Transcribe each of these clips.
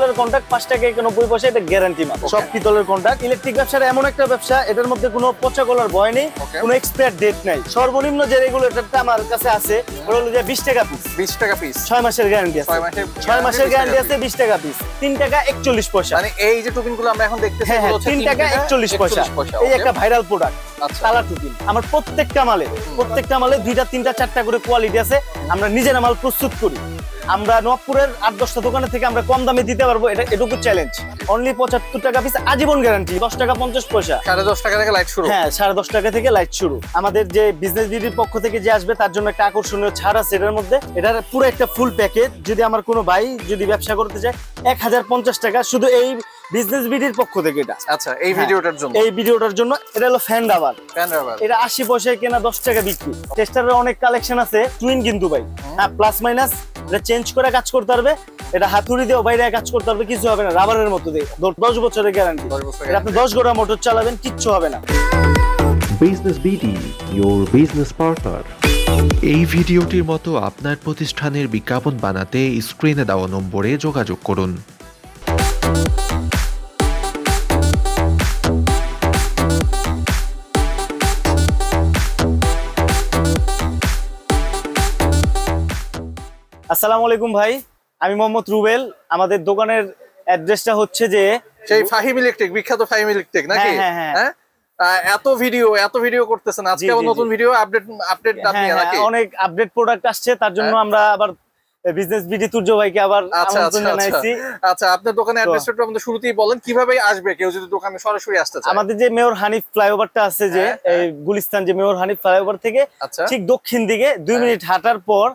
পিতলের কন্টাক্ট 5 টাকা 91 পয়সা, এটা গ্যারান্টি মাল। সব পিতলের কন্টাক্ট। ইলেকট্রিক ব্যবসাটা এমন একটা ব্যবসা, এটার মধ্যে কোনো পচা গলার ভয় নেই, কোনো এক্সপায়ার ডেট নাই। সর্বনিম্ন যে রেগুলেটরটা আমার কাছে আছে ওটা হলো যে 20 টাকা পিস। 20 টাকা পিস, 6 মাসের গ্যারান্টি আছে। 6 মাসের গ্যারান্টি আছে, 20 টাকা পিস, 3 টাকা 41 পয়সা। মানে এই যে টুপিনগুলো আমরা এখন দেখতেছি হ্যাঁ 3 টাকা 41 পয়সা। এই একটা ভাইরাল প্রোডাক্ট কালার টুপিন। আমার প্রত্যেকটা মালে 2টা 3টা 4টা করে কোয়ালিটি আছে। আমরা নিজেরা মাল প্রস্তুত করি। আমরা নবপুরের 8-10টা দোকানের থেকে আমরা কম দামে দিতে পারবো, এটা এটুকু চ্যালেঞ্জ। অনলি 75 টাকা পিস, আজীবন গ্যারান্টি, 10 টাকা 50 পয়সা। 10.5 টাকা থেকে লাইট শুরু। হ্যাঁ 10.5 টাকা থেকে লাইট শুরু। আমাদের যে বিজনেস বিডির পক্ষ থেকে যে আসবে তার জন্য একটা আকর্ষণীয় ছাড় আছে এটার মধ্যে। এটার পুরো একটা ফুল প্যাকেজ। যদি আমার কোনো ভাই যদি ব্যবসা করতে চায় 1050 টাকা শুধু এই বিজনেস বিডির পক্ষ থেকে। এটা আচ্ছা এই ভিডিওটার জন্য, এই ভিডিওটার জন্য। এটা হলো ফ্যান রাবার। এটা 80 পয়সায় কেনা, 10 টাকা বিক্রি। টেস্টারের অনেক কালেকশন আছে, টুইন কিন্তু ভাই। হ্যাঁ প্লাস মাইনাস এটা চেঞ্জ করে কাজ করতে পারবে। এটা হাতুড়ি দিয়ে বাইরে কাজ করতে পারবে, কিছু হবে না। রাবারের মতো দিয়ে 10 বছরের গ্যারান্টি। এটা আপনি 10 ঘন্টা মোটর চালাবেন, কিচ্ছু হবে না। Business BD, your business partner। এই ভিডিওটির মতো আপনার প্রতিষ্ঠানের বিজ্ঞাপন বানাতে স্ক্রিনে দেওয়া নম্বরে যোগাযোগ করুন। আসসালামু আলাইকুম ভাই, আমি মোহাম্মদ রুবেল। আমাদের দোকানের অ্যাড্রেসটা হচ্ছে যে সেই ফাহিম ইলেকট্রিক, বিখ্যাত ফাহিম ইলেকট্রিক নাকি? হ্যাঁ এত ভিডিও করতেছেন, আজকে আবার নতুন ভিডিও আপডেট আপনি নাকি? অনেক আপডেট প্রোডাক্ট আসছে, তার জন্য আমরা আবার বিজনেস বিডি তুর্য ভাইকে আবার আমন্ত্রণ জানাইছি। আচ্ছা আপনার দোকানের অ্যাড্রেসটা আমাদের শুরুতেই বলেন, কিভাবে আসবে কেউ যদি দোকানে সরাসরি আসতে চায়? আমাদের যে মেয়র হানিফ ফ্লাইওভারটা আছে, যে এই গুলিস্তান যে মেয়র হানিফ ফ্লাইওভার থেকে ঠিক দক্ষিণ দিকে 2 মিনিট হাঁটার পর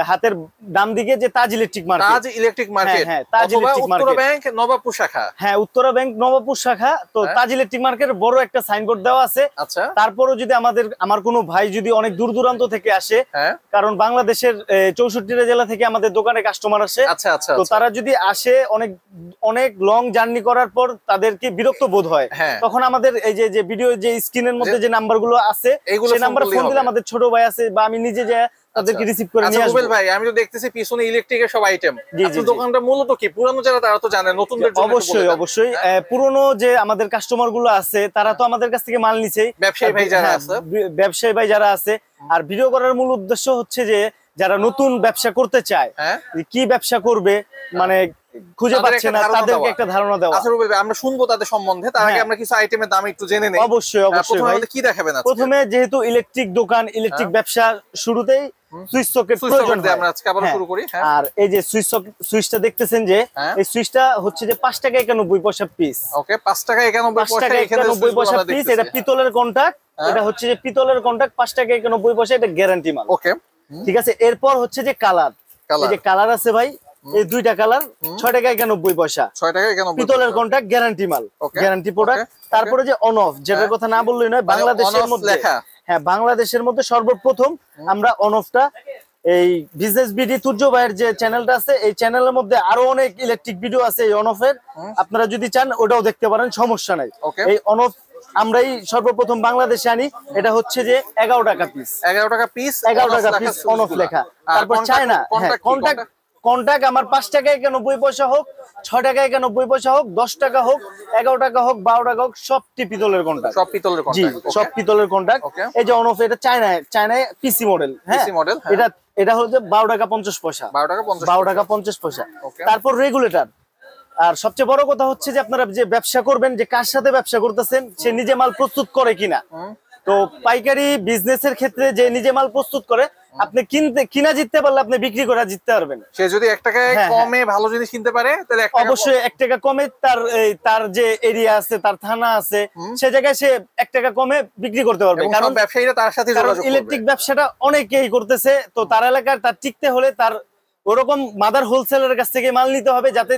হাতের ডান দিকে যে Taj electric market. Taj electric market, হ্যাঁ Taj electric market. Uttara bank Nawabpur শাখা। হ্যাঁ উত্তরা ব্যাংক নবাবপুর শাখা। তো তাজ ইলেকট্রিক মার্কেট বড় একটা সাইনবোর্ড দেওয়া আছে। আচ্ছা তারপরও যদি আমার কোনো ভাই যদি অনেক দূর দূরান্ত থেকে আসে, কারণ বাংলাদেশের 64টা জেলা থেকে আমাদের দোকানে কাস্টমার আসে। তো তারা যদি আসে অনেক লং জার্নি করার পর তাদেরকে বিরক্ত বোধ হয়, তখন আমাদের এই যে ভিডিও যে স্ক্রিনের মধ্যে যে নাম্বারগুলো আছে সেই নাম্বারে ফোন দিলে আমাদের ছোট ভাই আছে বা আমি নিজে যে তাদেরকে রিসিভ করে নিয়ে আসব। রুবেল ভাই আমি তো দেখতেছি পিছনে ইলেকট্রিকের সব আইটেম। আপনার দোকানটা মূলত কি? পুরানো যারা তারা তো জানে, নতুনদের জন্য অবশ্যই পুরনো যে আমাদের কাস্টমার গুলো আছে তারা তো আমাদের কাছ থেকে মাল নিছেই, ব্যবসায়ী ভাই যারা আছে। আর ভিডিও করার মূল উদ্দেশ্য হচ্ছে যে যারা নতুন ব্যবসা করতে চায়, কি ব্যবসা করবে মানে খুঁজে পাচ্ছে না, তাদেরকে একটা ধারণা দেওয়া। আচ্ছা রুবেল ভাই আমরা শুনবো তাদের সম্বন্ধে, তার আগে আমরা কিছু আইটেমের দাম একটু জেনে নেই। অবশ্যই ভাই, কি দেখাবেন আজকে? প্রথমে যেহেতু ইলেকট্রিক দোকান, ইলেকট্রিক ব্যবসা, শুরুতেই সুইচ সকেট প্রয়োজন হয়। আমরা আজকে আবার শুরু করি। আর এই যে সুইচটা দেখতেছেন যে এই সুইচটা হচ্ছে যে 5 টাকা 91 পয়সা পিস। ওকে 5 টাকা 91 পয়সা পিস। এটা পিতলের কন্টাক্ট। এটা হচ্ছে যে পিতলের কন্টাক্ট 5 টাকা 91 পয়সা, এটা গ্যারান্টি মাল। ওকে ঠিক আছে। এরপর হচ্ছে যে কালার, এই যে কালার আছে ভাই, এই 2টা কালার 6 টাকা 91 পয়সা, 6 টাকা 91 পিতলের কন্টাক্ট, গ্যারান্টি মাল, গ্যারান্টি প্রোডাক্ট। তারপরে যে অন অফ, যেটার কথা না বললেই নয়, বাংলাদেশের মধ্যে বাংলাদেশের মধ্যে সর্বপ্রথম আমরা অন অফটা এই বিজনেস বিডি তুর্য ভাইয়ের যে চ্যানেলটা আছে, এই চ্যানেলের মধ্যে আরো অনেক ইলেকট্রিক ভিডিও আছে এই অন অফের। আপনারা যদি চান ওটাও দেখতে পারেন, সমস্যা নাই। এই অন অফ আমরাই সর্বপ্রথম বাংলাদেশে আনি। এটা হচ্ছে যে 11 টাকা পিস, 11 টাকা পিস অন অফ লেখা। তারপর চায়না কন্টাক্ট আমার 5 টাকা 91 পয়সা হোক, 6 টাকা 91 পয়সা হোক, 10 টাকা হোক, 11 টাকা হোক, 12 টাকা হোক, সবটি পিতলের কন্টাক্ট। সব পিতলের কন্টাক্ট। জি সব পিতলের কন্টাক্ট। এই যে অন অফ, এটা চায়নায় পিসি মডেল। হ্যাঁ এটা হচ্ছে 12 টাকা 50 পয়সা, 12 টাকা 50 পয়সা। তারপর রেগুলেটর। আর সবচেয়ে বড় কথা হচ্ছে যে আপনারা যে ব্যবসা করবেন, যে কার সাথে ব্যবসা করতেছেন, সে নিজে মাল প্রস্তুত করে কিনা। তো পাইকারি বিজনেসের ক্ষেত্রে যে নিজে মাল প্রস্তুত করে, আপনি কিনা জিততে পারলে আপনি বিক্রি করে জিততে পারবেন। সে যদি 1 টাকা কমে ভালো জিনিস কিনতে পারে তাহলে অবশ্যই 1 টাকা কমে তার যে এরিয়া আছে, তার থানা আছে, সে জায়গায় সে 1 টাকা কমে বিক্রি করতে পারবে। কারণ ব্যবসায়ীরা তার সাথে যোগাযোগ করবে। ইলেকট্রিক ব্যবসাটা অনেকেই করতেছে, তো তার এলাকার তার টিকতে হলে তার ওরকম মাদার হোলসেলের কাছ থেকে মাল নিতে হবে, যাতে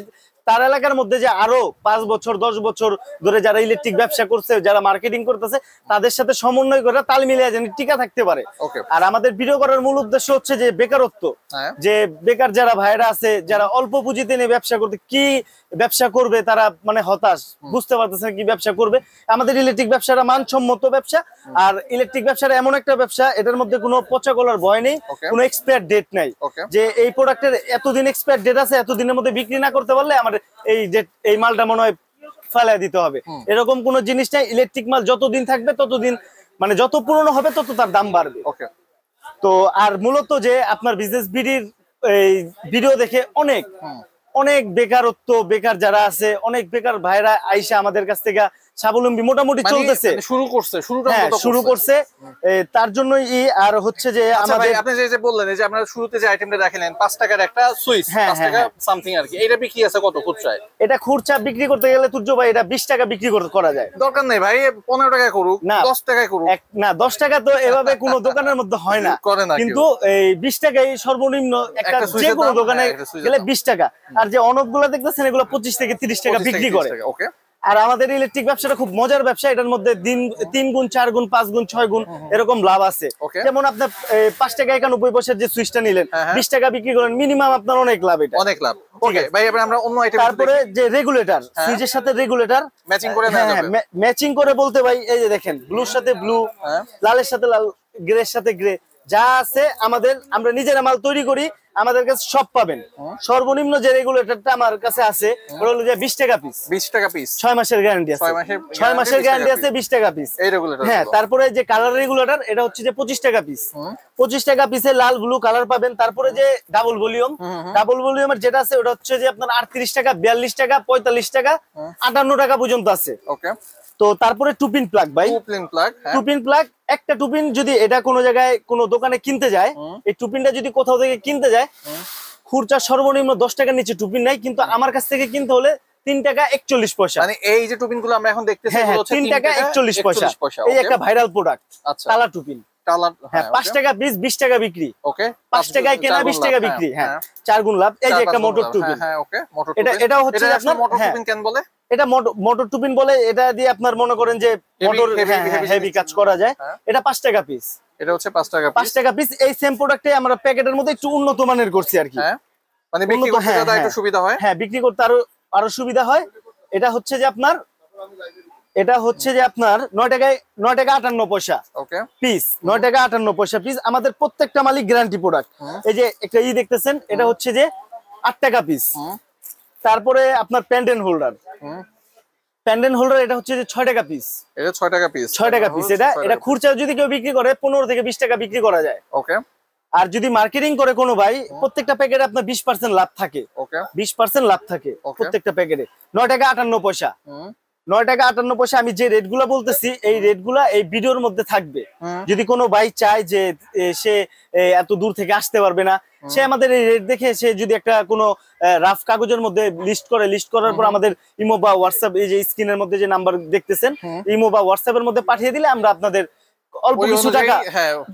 তার এলাকার মধ্যে যে আরো 5 বছর 10 বছর ধরে যারা ইলেকট্রিক ব্যবসা করছে, যারা মার্কেটিং করতেছে, তাদের সাথে সমন্বয় করে তাল মিলিয়ে যেন টিকা থাকতে পারে। আর আমাদের ভিডিও করার মূল উদ্দেশ্য হচ্ছে যে বেকারত্ব, যে বেকার যারা ভাইরা আছে, যারা অল্প পুঁজিতে নিয়ে ব্যবসা করতে, কি ব্যবসা করবে তারা মানে হতাশ, বুঝতে পারতেছে কি ব্যবসা করবে। আমাদের ইলেকট্রিক ব্যবসাটা মানসম্মত ব্যবসা। আর ইলেকট্রিক ব্যবসাটা এমন একটা ব্যবসা, এটার মধ্যে কোনো পচা গলার ভয় নেই, কোনো এক্সপায়ার ডেট নাই। যে এই প্রোডাক্টের এতদিন এক্সপায়ার ডেট আছে, এতদিনের মধ্যে বিক্রি না করতে পারলে আমাদের এই মালটা মনে হয় ফেলায় দিতে হবে, এরকম কোনো জিনিস নাই। ইলেকট্রিক মাল যতদিন থাকবে ততদিন, মানে যত পুরনো হবে তত তার দাম বাড়বে। ওকে। তো আর মূলত যে আপনার বিজনেস বিডির এই ভিডিও দেখে অনেক বেকার যারা আছে, অনেক বেকার ভাইরা আইসা আমাদের কাছ থেকে স্বাবলম্বী মোটামুটি চলতেছে, শুরু করছে। তার জন্যই আর হচ্ছে যে আমাদের আপনি যে বললেন যে আপনারা শুরুতে যে আইটেমটা দেখালেন 5 টাকার একটা সুইচ, 5 টাকা সামথিং আর কি, এটা বিক্রি আছে কত খুচরায়? এটা খুচরা বিক্রি করতে গেলে তুর্য ভাই এটা 20 টাকা বিক্রি করা যায়। দরকার নেই ভাই 15 টাকা করুক, 10 টাকায় করুক। না 10 টাকা তো এভাবে কোনো দোকানের মধ্যে হয় না, কিন্তু এই 20 টাকাই সর্বনিম্ন একটা যে কোনো দোকানে গেলে 20 টাকা। আর যে অনবগুলো দেখতেছেন এগুলো 25 থেকে 30 টাকা বিক্রি করে। ওকে। আর আমাদের ইলেকট্রিক ব্যবসাটা খুব মজার ব্যবসা, এটার মধ্যে 3 গুণ 4 গুণ 5 গুণ 6 গুণ এরকম লাভ আছে। যেমন আপনার 5 টাকা 91 পয়সার যে সুইচটা নিলেন 20 টাকা বিক্রি করেন, মিনিমাম আপনার অনেক লাভ, এটা অনেক লাভ। ওকে ভাই, এবার আমরা অন্য আইটেম। তারপরে যে রেগুলেটর, সুইচের সাথে রেগুলেটর ম্যাচিং করে নেওয়া যাবে। ম্যাচিং করে বলতে ভাই এই যে দেখেন, ব্লুর সাথে ব্লু, লালের সাথে লাল, গ্রের সাথে গ্রে, যা আছে আমরা নিজেরা মাল তৈরি করি, আমাদের কাছে সব পাবেন। সর্বনিম্ন যে রেগুলেটরটা আমার কাছে আছে ওটা হলো যে 20 টাকা পিস। 20 টাকা পিস, 6 মাসের গ্যারান্টি আছে। 6 মাসের গ্যারান্টি আছে, 20 টাকা পিস এই রেগুলেটর। হ্যাঁ, তারপরে যে কালার রেগুলেটর এটা হচ্ছে যে 25 টাকা পিস। 25 টাকা পিসে লাল ব্লু কালার পাবেন। তারপরে যে ডাবল ভলিউমের যেটা আছে ওটা হচ্ছে যে আপনার 38 টাকা, 42 টাকা, 45 টাকা, 58 টাকা পর্যন্ত আছে। ওকে। তো তারপরে টুপিন প্লাগ ভাই, টুপিন প্লাগ একটা টুপিন যদি এটা কোনো জায়গায় কোনো দোকানে কিনতে যায়, এই টুপিনটা যদি কোথাও থেকে কিনতে যায়, খুচরা সর্বনিম্ন 10 টাকার নিচে টুপিন নাই, কিন্তু আমার কাছ থেকে কিনতে হলে 3 টাকা 41 পয়সা। মানে এই যে টুপিনগুলো আমরা এখন দেখতেছি এগুলো হচ্ছে 3 টাকা 41 পয়সা। এই একটা ভাইরাল প্রোডাক্ট, টালা টুপিন। হ্যাঁ, 5 টাকা পিস, 20 টাকা বিক্রি। ওকে, 5 টাকায় কেনা, 20 টাকা বিক্রি। হ্যাঁ, 4 গুণ লাভ। এই যে একটা মোটর টুপিন। হ্যাঁ, ওকে, মোটর টুপিন। এটা হচ্ছে আপনার মোটর টুপিন কেন বলে? এটা মোটর টুপিন বলে, এটা দিয়ে আপনার মনে করেন যে মোটর হেভি কাজ করা যায়। এটা 5 টাকা পিস। এটা হচ্ছে 5 টাকা পিস। 5 টাকা পিস। এই সেম প্রোডাক্টে আমরা প্যাকেটের মধ্যে একটু উন্নত মানের করছি আর কি। হ্যাঁ, মানে বিক্রি করতে যাতে একটু সুবিধা হয়। হ্যাঁ, বিক্রি করতে আরো সুবিধা হয়। এটা হচ্ছে যে আপনার 9 টাকা 58 পয়সা পিস। 9 টাকা 58 পয়সা পিস। আমাদের প্রত্যেকটা মালিক গ্যারান্টি প্রোডাক্ট। এই যে একটা দেখতেছেন, এটা হচ্ছে যে 8 টাকা পিস। তারপরে আপনার প্যান্ডেন্ট হোল্ডার, এটা হচ্ছে যে 6 টাকা পিস। এটা 6 টাকা পিস। 6 টাকা পিস। এটা খুচরা যদি কেউ বিক্রি করে 15 থেকে 20 টাকা বিক্রি করা যায়। ওকে। আর যদি মার্কেটিং করে কোনো ভাই, প্রত্যেকটা প্যাকেটে আপনার 20% লাভ থাকে। ওকে, 20% লাভ থাকে প্রত্যেকটা প্যাকেটে। 9 টাকা 58 পয়সা। 9 টাকা 58 পয়সা। আমি যে রেটগুলো বলতেছি এই রেটগুলা এই ভিডিওর মধ্যে থাকবে। যদি কোনো ভাই চায় যে সে এত দূর থেকে আসতে পারবে না, সে আমাদের এই রেট দেখে সে যদি একটা কোনো রাফ কাগজের মধ্যে লিস্ট করার পর আমাদের ইমো বা হোয়াটসঅ্যাপ, এই যে স্ক্রিনের মধ্যে যে নাম্বার দেখতেছেন, ইমো বা হোয়াটসঅ্যাপের মধ্যে পাঠিয়ে দিলে আমরা আপনাদের অল্প কিছু টাকা,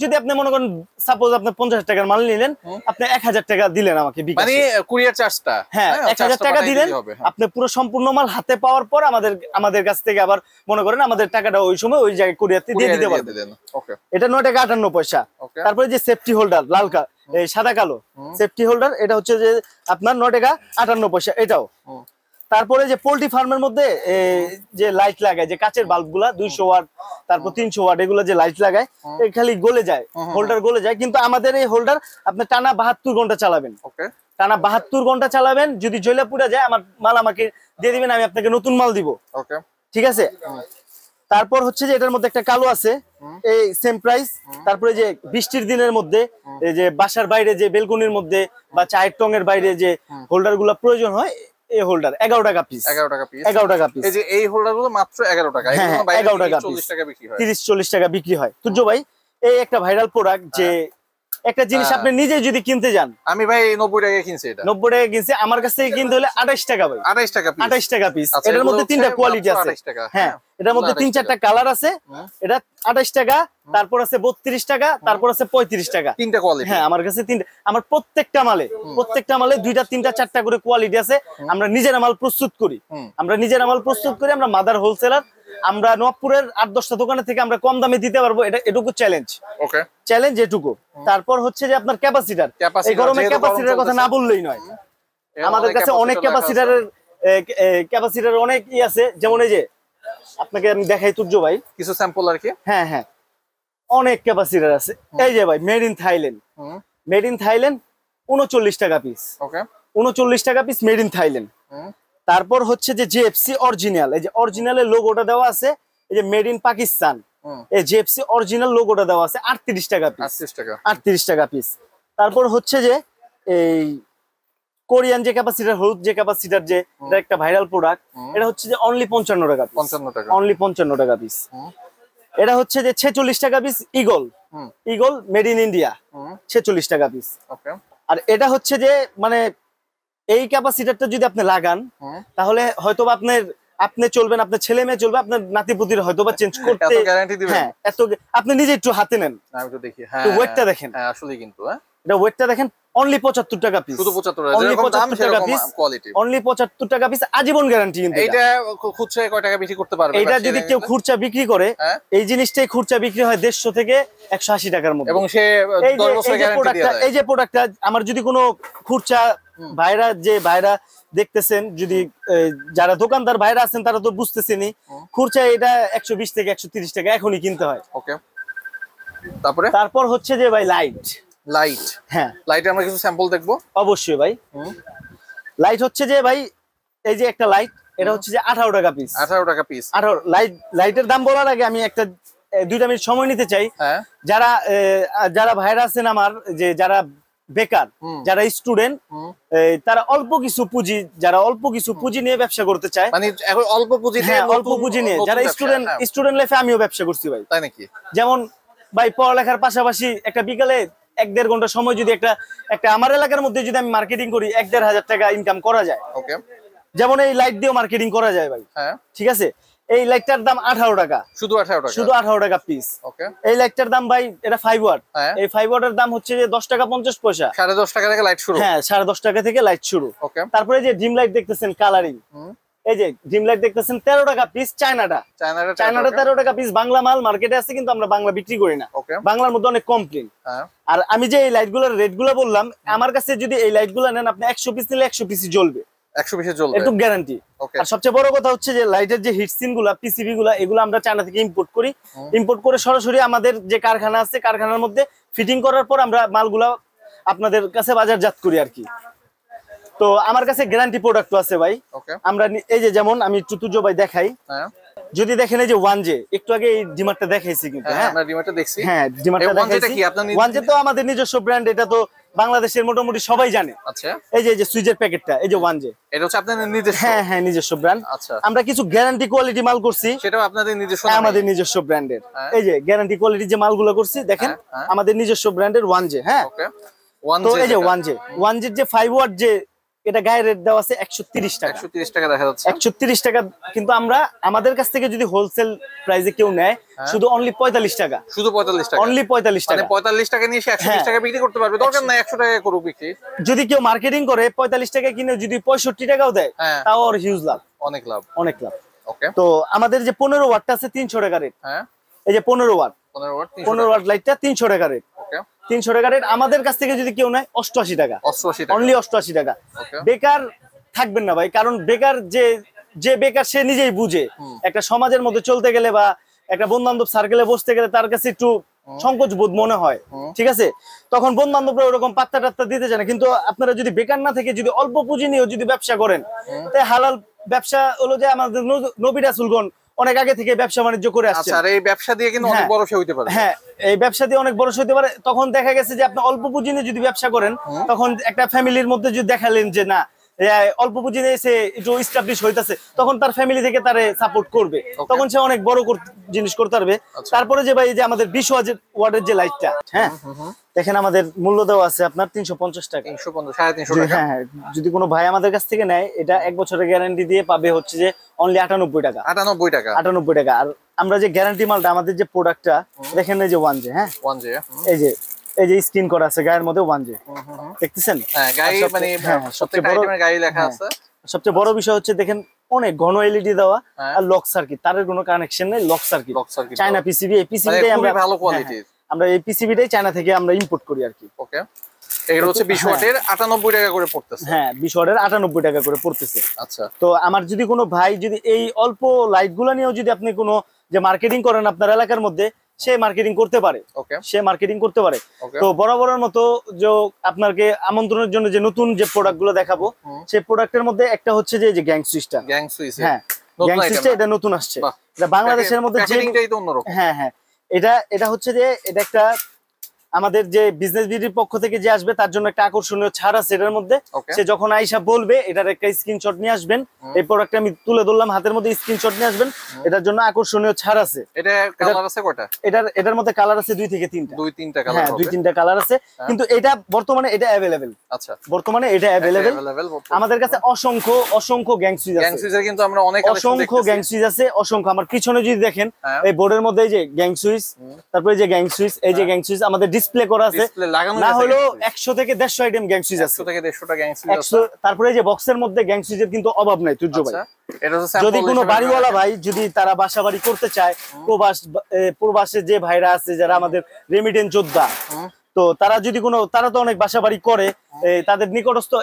যদি আপনি মনে করেন সাপোজ আপনি 50 টাকার মাল নিলেন, আপনি 1000 টাকা দিলেন আমাকে বিকাশে, মানে কুরিয়ার চার্জটা। হ্যাঁ, 1000 টাকা দিলেন, আপনি পুরো সম্পূর্ণ মাল হাতে পাওয়ার পর আমাদের কাছ থেকে আবার মনে করেন আমাদের টাকাটা ওই সময় ওই জায়গায় কুরিয়ারতে দিয়ে দিতে পারবেন। এটা 9 টাকা 58 পয়সা। তারপরে যে সেফটি হোল্ডার, লাল এই সাদা কালো সেফটি হোল্ডার, এটা হচ্ছে যে আপনার 9 টাকা 58 পয়সা এটাও। তারপরে যে পোল্ট্রি ফার্মের মধ্যে যে লাইট লাগায়, যে কাচের বাল্ব গুলা 200 ওয়াট, তারপর 300 ওয়াট, এগুলো যে লাইট লাগায়, খালি গলে যায়, হোল্ডার গলে যায়। কিন্তু আমাদের এই হোল্ডার আপনি টানা 72 ঘন্টা চালাবেন। টানা 72 ঘন্টা চালাবেন, যদি জ্বলে পুড়ে যায় আমার মাল আমাকে দিয়ে দিবেন, আমি আপনাকে নতুন মাল দিব। ঠিক আছে। তারপর হচ্ছে যে এটার মধ্যে একটা কালো আছে, এই সেম প্রাইস। তারপরে যে বৃষ্টির দিনের মধ্যে এই যে বাসার বাইরে যে বেলকনির মধ্যে বা চায়ের টঙের বাইরে যে হোল্ডার গুলা প্রয়োজন হয়, এই হোল্ডার 11 টাকা পিস। 11 টাকা পিস। 11 টাকা পিস। এই যে এই হোল্ডার গুলো মাত্র 11 টাকা। এগুলো বাইরে 40 টাকা বিক্রি হয়, 30-40 টাকা বিক্রি হয়। তুর্য ভাই, এই একটা ভাইরাল প্রোডাক্ট, যে একটা জিনিস আপনি নিজে যদি কিনতে যান, আমি ভাই 90 টাকা কিনছি, এটা 90 টাকা কিনছি, আমার কাছ থেকে কিনতে হলে 28 টাকা ভাই। 28 টাকা পিস। 28 টাকা পিস। এটার মধ্যে 3টা কোয়ালিটি আছে। হ্যাঁ, এটার মধ্যে 3-4টা কালার আছে। এটা 28 টাকা, তারপর আছে 32 টাকা, তারপর আছে 35 টাকা। 3টা কোয়ালিটি। হ্যাঁ, আমার কাছে 3টা। আমার প্রত্যেকটা মালে 2টা 3টা 4টা করে কোয়ালিটি আছে। আমরা নিজেরা মাল প্রস্তুত করি। আমরা মাদার হোলসেলার। আমরা নবপুরের 8-10টা দোকানের থেকে আমরা কম দামে দিতে পারবো, এটুকু চ্যালেঞ্জ। ওকে, চ্যালেঞ্জ এটুকু। তারপর হচ্ছে যে আপনার ক্যাপাসিটার, এই গরমে ক্যাপাসিটারের কথা না বললেই নয়। আমাদের কাছে অনেক ক্যাপাসিটার অনেক আছে। যেমন এই যে আপনাকে আমি দেখাই তুর্য ভাই, কিছু স্যাম্পল আর কি। হ্যাঁ হ্যাঁ, অনেক ক্যাপাসিটার আছে। এই যে ভাই, মেড ইন থাইল্যান্ড। 39 টাকা পিস। ওকে, 39 টাকা পিস মেড ইন থাইল্যান্ড। তারপর হচ্ছে যে জেএফসি অরিজিনাল, এই যে অরিজিনালের লোগোটা দেওয়া আছে, এই যে মেড ইন পাকিস্তান, এই জেএফসি অরিজিনাল লোগোটা দেওয়া আছে 38 টাকা পিস, 38 টাকা পিস। তারপর হচ্ছে যে এই কোরিয়ান যে ক্যাপাসিটার, হলুদ যে ক্যাপাসিটার, যে এটা একটা ভাইরাল প্রোডাক্ট, এটা হচ্ছে যে অনলি 55 টাকা পিস, 55 টাকা, অনলি 55 টাকা পিস। এটা হচ্ছে যে 46 টাকা piece eagle, eagle made in India, 46 টাকা পিস। ওকে। আর এটা হচ্ছে যে মানে এই ক্যাপাসিটারটা যদি আপনি লাগান তাহলে হয়তোবা আপনি চলবেন, আপনার ছেলে মেয়ে চলবে, আপনার নাতিপুতির হয়তোবা চেঞ্জ করতে, এত গ্যারান্টি দিবেন? হ্যাঁ, এত আপনি নিজে একটু হাতে নেন, আমি তো দেখি। হ্যাঁ, ওয়েটটা দেখেন। হ্যাঁ আসলে কিন্তু এটা ওয়েটটা দেখেন, অনলি 75 টাকা পিস, শুধু 75 যেরকম দাম সেরকম কোয়ালিটি, অনলি 75 টাকা পিস, আজীবন গ্যারান্টি। কিন্তু এটা খুচরা কয় টাকা বিক্রি করতে পারবে? এটা যদি কেউ খুচরা বিক্রি করে, এই জিনিসটাই খুচরা বিক্রি হয় 150 থেকে 180 টাকার মধ্যে, এবং সে 10 বছর গ্যারান্টি দিয়ে দেয়। এই যে প্রোডাক্টটা আমার যদি কোনো খুচরা ভাইরা দেখতেছেন, যদি যারা দোকানদার ভাইরা আছেন তারা তো বুঝতেছেনই, খুচরা এটা 120 থেকে 130 টাকা এখনই কিনতে হয়। ওকে। তারপর হচ্ছে যে ভাই লাইট, হ্যাঁ লাইটে আমরা কিছু স্যাম্পল দেখবো অবশ্যই ভাই। লাইট হচ্ছে যে ভাই এই যে একটা লাইট, এটা হচ্ছে যে 18 টাকা পিস, 18 টাকা পিস। 18 লাইটের দাম বলার আগে আমি একটা 2 মিনিট সময় নিতে চাই। যারা ভাইরা আছেন আমার, যে যারা বেকার, যারা স্টুডেন্ট, তারা অল্প কিছু পুঁজি নিয়ে ব্যবসা করতে চায়, মানে এখন অল্প পুঁজি নিয়ে যারা স্টুডেন্ট লাইফে আমিও ব্যবসা করছি ভাই, তাই নাকি? যেমন ভাই পড়ালেখার পাশাপাশি একটা বিকালে 1-1.5 ঘন্টা সময় যদি একটা আমার এলাকার মধ্যে যদি আমি মার্কেটিং করি, 1-1.5 হাজার টাকা ইনকাম করা যায়। ওকে। যেমন এই লাইট দিয়েও মার্কেটিং করা যায় ভাই। হ্যাঁ ঠিক আছে। এই লাইটটার দাম 18 টাকা, শুধু 18 টাকা, শুধু 18 টাকা পিস। ওকে। এই লাইটটার দাম ভাই, এটা 5 ওয়াট, এই 5 ওয়াটের দাম হচ্ছে যে 10 টাকা 50 পয়সা, 10.5 টাকা থেকে লাইট শুরু। হ্যাঁ 10.5 টাকা থেকে লাইট শুরু। ওকে। তারপরে যে ডিম লাইট দেখতেছেন কালারিং, এই যে ডিম লাইট দেখতেছেন 13 টাকা পিস, চায়নাটা 13 টাকা পিস। বাংলা মাল মার্কেটে আছে কিন্তু আমরা বাংলা বিক্রি করি না, বাংলার মধ্যে অনেক কমপ্লেন। আর আমি যে এই লাইটগুলোর রেটগুলো বললাম, আমার কাছে যদি এই লাইটগুলো নেন আপনি 100 পিস নিলে 100 পিসই জ্বলবে, 100 পিসে জ্বলবে, একটু গ্যারান্টি। আর সবচেয়ে বড় কথা হচ্ছে যে লাইটের যে হিটসিন গুলা, পিসিবি গুলা, এগুলো আমরা চায়না থেকে ইম্পোর্ট করি, ইম্পোর্ট করে সরাসরি আমাদের যে কারখানা আছে, কারখানার মধ্যে ফিটিং করার পর আমরা মালগুলা আপনাদের কাছে বাজারজাত করি আর কি। তো আমার কাছে গ্যারান্টি প্রোডাক্ট আছে ভাই। আমরা এই যে যেমন আমি চতুর্য ভাই দেখাই, যদি দেখেন এই যে 1J, একটু আগে এই ডিমারটা দেখাইছি কিন্তু, হ্যাঁ আমরা ডিমারটা দেখছি, হ্যাঁ ডিমারটা দেখাইছি। 1J তো আমাদের নিজস্ব ব্র্যান্ড, এটা তো বাংলাদেশের মোটামুটি সবাই জানে। আচ্ছা। এই যে সুইচের প্যাকেটটা, এই যে 1J, এটা হচ্ছে আপনাদের নিজস্ব? হ্যাঁ নিজস্ব ব্র্যান্ড। আচ্ছা। আমরা কিছু গ্যারান্টি কোয়ালিটি মাল করছি, সেটাও আপনাদের নিজস্ব? আমাদের নিজস্ব ব্র্যান্ডের। এই যে গ্যারান্টি কোয়ালিটি যে মালগুলো করছি দেখেন, আমাদের নিজস্ব ব্র্যান্ডের 1J। হ্যাঁ, তো এই যে 1J যে 5 ওয়াট, যে এটা গায়ে রেট দেওয়া আছে 130 টাকা, 130 টাকা দেখা যাচ্ছে, 130 টাকা। কিন্তু আমরা আমাদের কাছ থেকে যদি হোলসেল প্রাইসে কেউ নেয়, শুধু অনলি 45 টাকা, শুধু 45 টাকা, অনলি 45 টাকা। মানে 45 টাকা নিয়ে সে 120 টাকা বিক্রি করতে পারবে, দরকার নাই 100 টাকা করুক বিক্রি। যদি কেউ মার্কেটিং করে 45 টাকা কিনে যদি 65 টাকাও দেয়, তাও আর হিউজ লাভ, অনেক লাভ, অনেক লাভ। ওকে। তো আমাদের যে 15 ওয়াটটা আছে 300 টাকা রেট। হ্যাঁ, এই যে 15 ওয়াট লাইটটা 300 টাকা রেট। ওকে, 300 টাকা রেট। আমাদের কাছ থেকে যদি কেউ নেয় 88 টাকা, অনলি 88 টাকা। বেকার থাকবেন না ভাই, কারণ বেকার যে বেকার সে নিজেই বুঝে, একটা সমাজের মধ্যে চলতে গেলে বা একটা বন্ধু বান্ধব সার্কেলে বসতে গেলে তার কাছে একটু সংকোচ বোধ মনে হয়, ঠিক আছে? তখন বন্ধু বান্ধবরা ওরকম পাত্তা টাত্তা দিতে চায় না। কিন্তু আপনারা যদি বেকার না থেকে যদি অল্প পুঁজি নিয়েও যদি ব্যবসা করেন, তাই হালাল ব্যবসা হলো যে আমাদের নবী রাসূলগণ অনেক আগে থেকে ব্যবসা বাণিজ্য করে আসছে। আর এই ব্যবসা দিয়ে কিন্তু অনেক বড় হইতে পারে। হ্যাঁ, এই ব্যবসা দিয়ে অনেক বড় হইতে পারে। তখন দেখা গেছে যে আপনি অল্প পুঁজি নিয়ে যদি ব্যবসা করেন, তখন একটা ফ্যামিলির মধ্যে যদি দেখালেন যে না অল্প পুঁজি নিয়ে এসে একটু এস্টাবলিশ হইতাছে, তখন তার ফ্যামিলি থেকে তারে সাপোর্ট করবে, তখন সে অনেক বড় জিনিস করতে পারবে। তারপরে যে ভাই যে আমাদের 20 ওয়াটের যে লাইটটা, হ্যাঁ দেখেন আমাদের মূল্য দেওয়া আছে আপনার 350 টাকা, 350 টাকা। হ্যাঁ, যদি কোনো ভাই আমাদের কাছ থেকে নেয়, এটা 1 বছরের গ্যারান্টি দিয়ে পাবে হচ্ছে যে অনলি 98 টাকা, 98 টাকা। আর আমরা যে গ্যারান্টি মালটা, আমাদের যে প্রোডাক্টটা দেখেন, এই যে 1J, হ্যাঁ 1J, এই যে স্ক্রিন করা আছে গায়ের মধ্যে 1J, দেখতেছেন? হ্যাঁ, গায়ে মানে প্রত্যেকটা আইটেমের গায়ে লেখা আছে। সবচেয়ে বড় বিষয় হচ্ছে দেখেন অনেক ঘন এলইডি দেওয়া আর লক সার্কিট, তারের কোনো কানেকশন নেই, লক সার্কিট, চায়না পিসিবি। এই পিসিবিটাই আমরা ভালো কোয়ালিটির, আমরা এই পিসিবিটাই চায়না থেকে আমরা ইম্পোর্ট করি আর কি। ওকে, এগুলো হচ্ছে 20 ওয়াটের 98 টাকা করে পড়তেছে। হ্যাঁ, 20 ওয়াটের 98 টাকা করে পড়তেছে। আচ্ছা, তো আমার যদি কোনো ভাই যদি এই অল্প লাইটগুলো নিয়েও যদি আপনি কোনো যে মার্কেটিং করেন আপনার এলাকার মধ্যে, সে মার্কেটিং করতে পারে, ওকে সে মার্কেটিং করতে পারে। ওকে তো বরাবরের মতো যে আপনাকে আমন্ত্রণের জন্য যে নতুন যে প্রোডাক্ট গুলো দেখাবো, সেই প্রোডাক্টের মধ্যে একটা হচ্ছে যে গ্যাং সুইচটা। গ্যাং সুইচ, হ্যাঁ, গ্যাং সুইচটা এটা নতুন আসছে, বাহ। এটা বাংলাদেশের মধ্যে যে প্যাকেজিংটাই তো অন্যরকম। হ্যাঁ হ্যাঁ, এটা হচ্ছে যে এটা একটা আমাদের যে বিজনেস বিডির পক্ষ থেকে যে আসবে তার জন্য একটা আকর্ষণীয় ছাড় আছে এটার মধ্যে। ওকে সে যখন আইসা বলবে এটার একটা স্ক্রিনশট নিয়ে আসবেন, এই প্রোডাক্টটা আমি তুলে ধরলাম হাতের মধ্যে, স্ক্রিনশট নিয়ে আসবেন, এটার জন্য আকর্ষণীয় ছাড় আছে। এটা কালার আছে কয়টা? এটার মধ্যে কালার আছে 2 থেকে 3টা। 2-3টা কালার হ্যাঁ, হবে। 2-3টা কালার আছে, কিন্তু এটা বর্তমানে এটা अवेलेबल। আচ্ছা, বর্তমানে এটা अवेलेबल। আমাদের কাছে অসংখ্য গ্যাং সুইচ গ্যাং আছে, সুইচের কিন্তু আমরা অনেক অসংখ্য গ্যাং সুইচ আছে, অসংখ্য। আমার পিছনে যদি দেখেন হ্যাঁ। এই বোর্ডের মধ্যে এই যে গ্যাং সুইচ, তারপরে এই যে গ্যাং সুইচ, এই যে গ্যাং সুইচ আমাদের ডিসপ্লে করা আছে, ডিসপ্লে লাগানো না আছে। হলো 100 থেকে 150 আইটেম গ্যাং সুইচ আছে। 100 থেকে 150টা গ্যাং সুইচ আছে। 100। তারপরে এই যে বক্সের মধ্যে গ্যাং সুইচের কিন্তু অভাব নাই তুর্য ভাই। আচ্ছা, এটা হচ্ছে স্যাম্পল যদি কোনো হিসেবে বাড়িওয়ালা রাখা। ভাই যদি তারা বাসা বাড়ি করতে চায়, প্রবাসে যে ভাইরা আছে যারা আমাদের রেমিটেন্স যোদ্ধা, তো তারা যদি কোনো, তারা তো অনেক বাসা বাড়ি করে, তাদের নিকটস্থ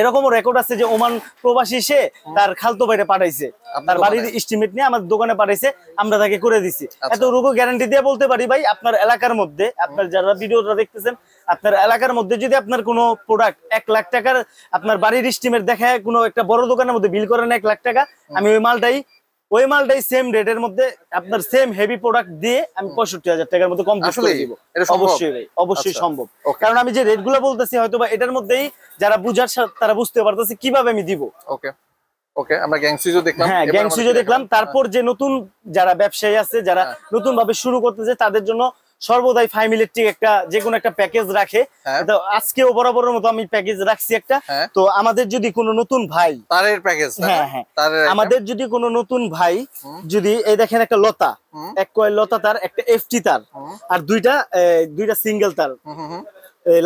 এরকমও রেকর্ড আছে যে ওমান প্রবাসী সে তার খালতো ভাইরে পাঠাইছে, তার বাড়ির এস্টিমেট নিয়ে আমাদের দোকানে পাঠাইছে, আমরা তাকে করে দিছি। এত রোগও গ্যারান্টি দিয়ে বলতে পারি ভাই, আপনার এলাকার মধ্যে, আপনার যারা ভিডিওটা দেখতেছেন, আপনার এলাকার মধ্যে যদি আপনার কোনো প্রোডাক্ট 1 লাখ টাকার আপনার বাড়ির এস্টিমেট দেখায় কোনো একটা বড় দোকানের মধ্যে বিল করেন 1 লাখ টাকা, আমি ওই মালটাই সেম রেটের মধ্যে আপনার সেম হেভি প্রোডাক্ট দিয়ে আমি 65,000 টাকার মধ্যে কম করে দিব। অবশ্যই ভাই, অবশ্যই সম্ভব। কারণ আমি যে রেটগুলো বলতেছি হয়তো বা এটার মধ্যেই যারা বুঝার তারা বুঝতে পারতেছে কিভাবে আমি দিব। ওকে ওকে, আমরা গ্যাং সুইচও দেখলাম। হ্যাঁ, গ্যাং সুইচও দেখলাম। তারপর যে নতুন যারা ব্যবসায়ী আছে, যারা নতুন ভাবে শুরু করতেছে, তাদের জন্য সর্বদাই ফাইম ইলেকট্রিক একটা যে কোনো একটা প্যাকেজ রাখে। তো আজকেও বরাবরের মতো আমি প্যাকেজ রাখছি একটা। তো আমাদের যদি কোনো নতুন ভাই, তারের প্যাকেজ, হ্যাঁ হ্যাঁ, আমাদের যদি কোনো নতুন ভাই যদি এই দেখেন একটা লতা, 1 কয়েল লতা তার, একটা এফটি তার, আর দুইটা সিঙ্গেল তার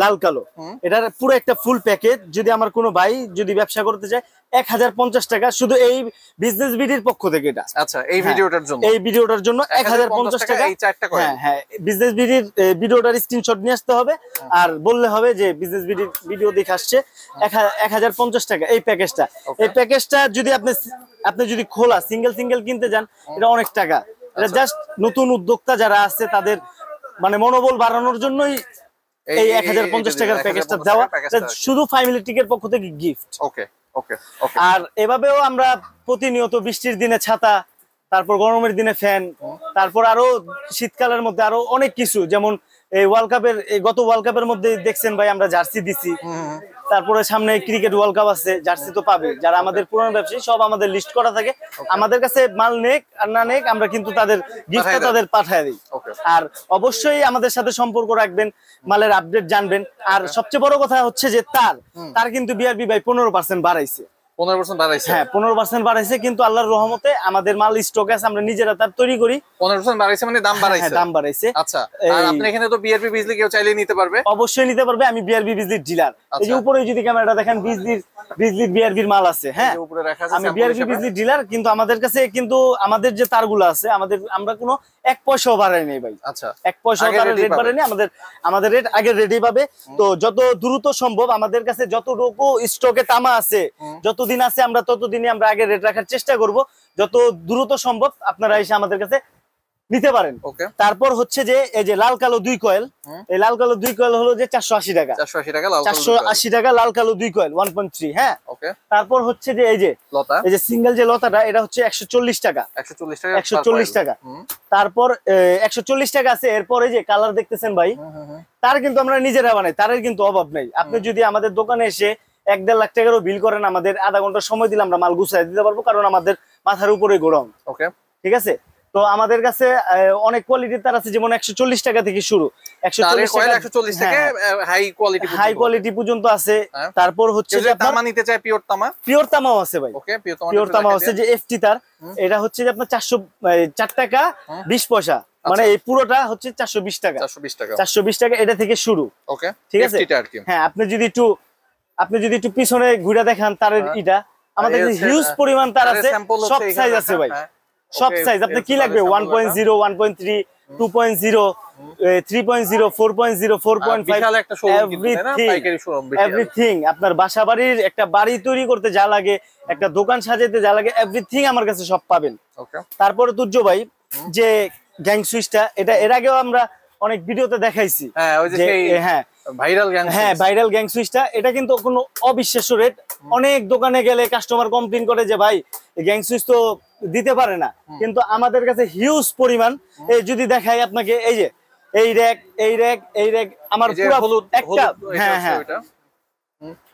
লাল কালো, এটার পুরো একটা ফুল প্যাকেজ যদি আমার কোনো ভাই যদি ব্যবসা করতে চায় 1050 টাকা, শুধু এই বিজনেস বিডির পক্ষ থেকে এটা। আচ্ছা, এই ভিডিওটার জন্য, এই ভিডিওটার জন্য 1050 টাকা এই 4টা কয়েল। হ্যাঁ হ্যাঁ, বিজনেস বিডির ভিডিওটার স্ক্রিনশট নিয়ে আসতে হবে, আর বললে হবে যে বিজনেস বিডির ভিডিও দেখে আসছে। 1050 টাকা এই প্যাকেজটা। এই প্যাকেজটা যদি আপনি যদি খোলা সিঙ্গেল কিনতে যান, এটা অনেক টাকা। এটা জাস্ট নতুন উদ্যোক্তা যারা আছে তাদের মানে মনোবল বাড়ানোর জন্যই এই 1050 টাকার প্যাকেজটা দেওয়া, শুধু ফাইম ইলেকট্রিকের পক্ষ থেকে গিফট। ওকে ওকে ওকে। আর এভাবেও আমরা প্রতিনিয়ত বৃষ্টির দিনে ছাতা, তারপর গরমের দিনে ফ্যান, তারপর আরো শীতকালের মধ্যে আরো অনেক কিছু, যেমন এই ওয়ার্ল্ড কাপের, গত ওয়ার্ল্ড কাপের মধ্যে দেখছেন ভাই আমরা জার্সি দিছি, তারপরে সামনে ক্রিকেট ওয়ার্ল্ড কাপ আছে, জার্সি তো পাবে। যারা আমাদের পুরনো ব্যবসায়ী সব আমাদের লিস্ট করা থাকে, আমাদের কাছে মাল নেক আর না নেক আমরা কিন্তু তাদের গিফটটা তাদের পাঠিয়ে দিই। আর অবশ্যই আমাদের সাথে সম্পর্ক রাখবেন, মালের আপডেট জানবেন। আর সবচেয়ে বড় কথা হচ্ছে যে তার কিন্তু বিআরবি ভাই 15% বাড়াইছে। 15% বাড়াইছে? হ্যাঁ, 15% বাড়াইছে, কিন্তু আল্লাহর রহমতে আমাদের মাল স্টক আছে, আমরা নিজেরা তার তৈরি করি। 15% বাড়াইছে মানে দাম বাড়াইছে? হ্যাঁ, দাম বাড়াইছে। আচ্ছা, আর আপনি এখানে তো বিআরবি বিজলি কেউ চাইলে নিতে পারবে? অবশ্যই নিতে পারবে। আমি বিআরবি বিজলির ডিলার। এই যে উপরে যদি ক্যামেরাটা দেখেন, বিজলির বিআরবির মাল আছে। হ্যাঁ, উপরে রাখা আছে। আমি বিআরবি বিজলির ডিলার, কিন্তু আমাদের কাছে কিন্তু আমাদের যে তারগুলো আছে, আমরা কোনো 1 পয়সাও বাড়াই নেই ভাই। আচ্ছা, 1 পয়সাও তার রেট বাড়াই নেই। আমাদের রেট আগের রেটই পাবে। তো যত দ্রুত সম্ভব আমাদের কাছে যতটুকু স্টকে তামা আছে, যতদিন আছে আমরা ততদিনই আমরা আগের রেট রাখার চেষ্টা করব। যত দ্রুত সম্ভব আপনারা এসে আমাদের কাছে নিতে পারেন। তারপর হচ্ছে যে এই যে লাল কালো 2 কয়েল, এই লাল কালো 2 কয়েল হলো যে 480 টাকা। 480 টাকা লাল কালো 480 টাকা লাল কালো 2 কয়েল 1.3। হ্যাঁ, ওকে। তারপর হচ্ছে যে এই যে লতা, এই যে সিঙ্গেল যে লতাটা, এটা হচ্ছে 140 টাকা। 140 টাকা। তারপর 140 টাকা আছে। এরপর এই যে কালার দেখতেছেন ভাই, তার কিন্তু আমরা নিজেরা বানাই, তারের কিন্তু অভাব নেই। আপনি যদি আমাদের দোকানে এসে 1-1.5 লাখ টাকারও বিল করেন, আমাদের আধা ঘন্টা সময় দিলে আমরা মাল গুছাই দিতে পারবো, কারণ আমাদের মাথার উপরে গোডাউন। ওকে, ঠিক আছে। তো আমাদের কাছে অনেক কোয়ালিটির তার আছে, যেমন 140 টাকা থেকে শুরু, 140 থেকে হাই কোয়ালিটি পর্যন্ত আছে। তারপর হচ্ছে যে তামা নিতে চাই, পিওর তামাও আছে ভাই। ওকে, পিওর তামা আছে। যে এফটি তার, এটা হচ্ছে যে আপনার 404 টাকা 20 পয়সা, মানে এই পুরোটা হচ্ছে 420 টাকা। 420 টাকা এটা থেকে শুরু। ওকে, ঠিক আছে। হ্যাঁ, আপনি যদি একটু পিছনে ঘুরে দেখান তারের ইটা, আমাদের হিউজ পরিমাণ তার আছে, সব সাইজ আছে ভাই, সব সাইজ। আপনি কি লাগবে? 1.0, 1.3, 2.0, 3.0, 4.0, 4.5, এভরিথিং। আপনার বাসা বাড়ির একটা বাড়ি তৈরি করতে যা লাগে, একটা দোকান সাজাতে যা লাগে, এভরিথিং আমার কাছে সব পাবেন। তারপরে তুর্য ভাই, যে গ্যাং সুইচটা, এটা এর আগেও আমরা অনেক ভিডিওতে দেখাইছি। হ্যাঁ ওই যে হ্যাঁ ভাইরাল গ্যাং, হ্যাঁ ভাইরাল গ্যাং সুইচটা, এটা কিন্তু কোনো অবিশ্বাস্য রেট। অনেক দোকানে গেলে কাস্টমার কমপ্লেইন করে যে ভাই গ্যাং সুইচ তো দিতে পারে না, কিন্তু আমাদের কাছে হিউজ পরিমাণ। এই যদি দেখাই আপনাকে, এই যে এই র‍্যাক আমার পুরো একটা, হ্যাঁ হ্যাঁ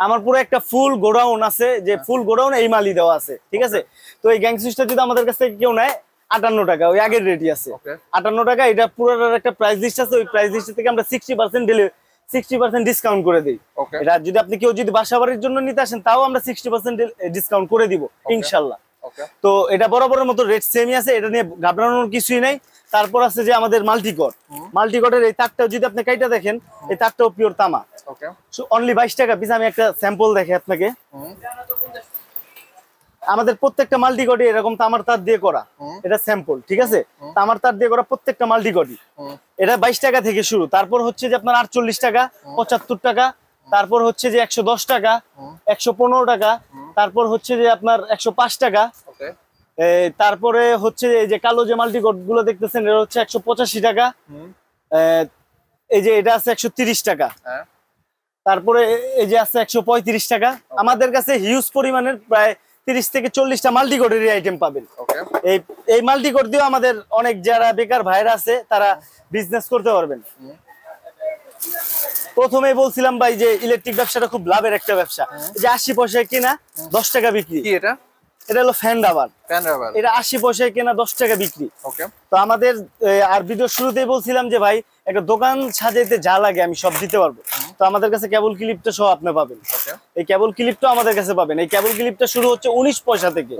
আমার পুরো একটা ফুল গোডাউন আছে, যে ফুল গোডাউন এই মালই দেওয়া আছে, ঠিক আছে। তো এই গ্যাং সুইচটা যদি আমাদের কাছ থেকে কেউ নেয় 58 টাকা, ওই আগের রেটই আছে 58 টাকা। এটা পুরোটার একটা প্রাইস লিস্ট আছে, ওই প্রাইস লিস্ট থেকে আমরা 60% ডিসকাউন্ট করে দিই। এটা যদি আপনি কেউ যদি বাসা বাড়ির জন্য নিতে আসেন, তাও আমরা 60% ডিসকাউন্ট করে দিব ইনশাল্লাহ। তো এটা বরাবরের মতো রেট সেমই আছে, এটা নিয়ে ঘাবড়ানোর কিছুই নাই। তারপর আছে যে আমাদের মাল্টিকটের এই তারটাও যদি আপনি কাইটা দেখেন, এই তারটাও পিওর তামা, অনলি 22 টাকা পিস। আমি একটা স্যাম্পল দেখে আপনাকে, আমাদের প্রত্যেকটা মাল্টিকটই এরকম তামার তার দিয়ে করা, এটা স্যাম্পল, ঠিক আছে। তামার তার দিয়ে করা প্রত্যেকটা মাল্টিকটই, এটা 22 টাকা থেকে শুরু। তারপর হচ্ছে যে আপনার 48 টাকা, 75 টাকা, তারপর হচ্ছে যে 110 টাকা, 115 টাকা, তারপর হচ্ছে যে আপনার 105 টাকা, তারপরে হচ্ছে যে কালো যে মাল্টিকট গুলো দেখতেছেন, এটা হচ্ছে 185 টাকা, এই যে এটা আছে 130 টাকা, তারপরে এই যে আছে 135 টাকা। আমাদের কাছে হিউজ পরিমাণের প্রায় 30 থেকে 40টা মাল্টিকটের আইটেম পাবেন। এই মাল্টিকট দিয়ে আমাদের অনেক যারা বেকার ভাইরা আছে তারা বিজনেস করতে পারবেন। প্রথমে বলছিলাম ভাই যে ইলেকট্রিক ব্যবসাটা খুব লাভের একটা ব্যবসা। যে 80 পয়সায় কেনা 10 টাকা বিক্রি। কি এটা? এটা হলো ফ্যান রাবার। এটা 80 পয়সায় কেনা 10 টাকা বিক্রি। তো আমাদের আর ভিডিও শুরুতেই বলছিলাম যে ভাই একটা দোকান সাজাইতে যা লাগে আমি সব দিতে পারবো। তো আমাদের কাছে কেবল ক্লিপটা সহ আপনি পাবেন। এই কেবল ক্লিপটা আমাদের কাছে পাবেন। এই কেবল ক্লিপটা শুরু হচ্ছে 19 পয়সা থেকে।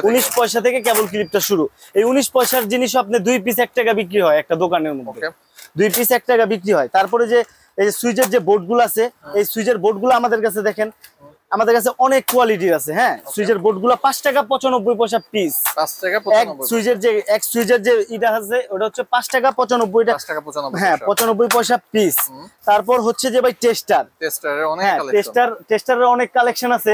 19 পয়সা থেকে কেবল ক্লিপটা শুরু। এই 19 পয়সার জিনিস আপনি 2 পিস 1 টাকা বিক্রি হয় একটা দোকানের মধ্যে। 2 পিস 1 টাকা বিক্রি হয়। তারপরে যে এই যে সুইচের যে বোর্ডগুলো আছে, এই সুইচের বোর্ডগুলো আমাদের কাছে দেখেন, আমাদের কাছে অনেক কোয়ালিটির আছে। হ্যাঁ, সুইচের বোর্ডগুলো 5 টাকা 95 পয়সা পিস। 5 টাকা 95। সুইচের যে এটা আছে ওটা হচ্ছে 5 টাকা 95 টাকা। 5 টাকা 95। হ্যাঁ, 95 পয়সা পিস। তারপর হচ্ছে যে ভাই টেস্টারের অনেক কালেকশন। টেস্টারের অনেক কালেকশন আছে।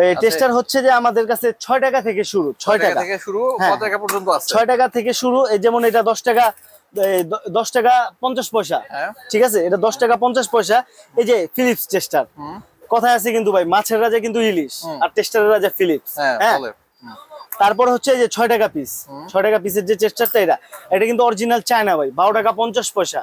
এই টেস্টার হচ্ছে যে আমাদের কাছে 6 টাকা থেকে শুরু। 6 টাকা থেকে শুরু, কত টাকা পর্যন্ত আছে? 6 টাকা থেকে শুরু। এই যেমন এটা 10 টাকা 50 পয়সা। ঠিক আছে, এটা 10 টাকা 50 পয়সা। এই যে ফিলিপস টেস্টার, কথায় আছে কিন্তু ভাই, মাছের রাজা কিন্তু ইলিশ আর টেস্টারের রাজা ফিলিপস। হ্যাঁ, তারপর হচ্ছে যে 6 টাকা পিস। 6 টাকা পিসের যে টেস্টারটা, এটা কিন্তু অরিজিনাল চায়না ভাই। 12 টাকা 50 পয়সা।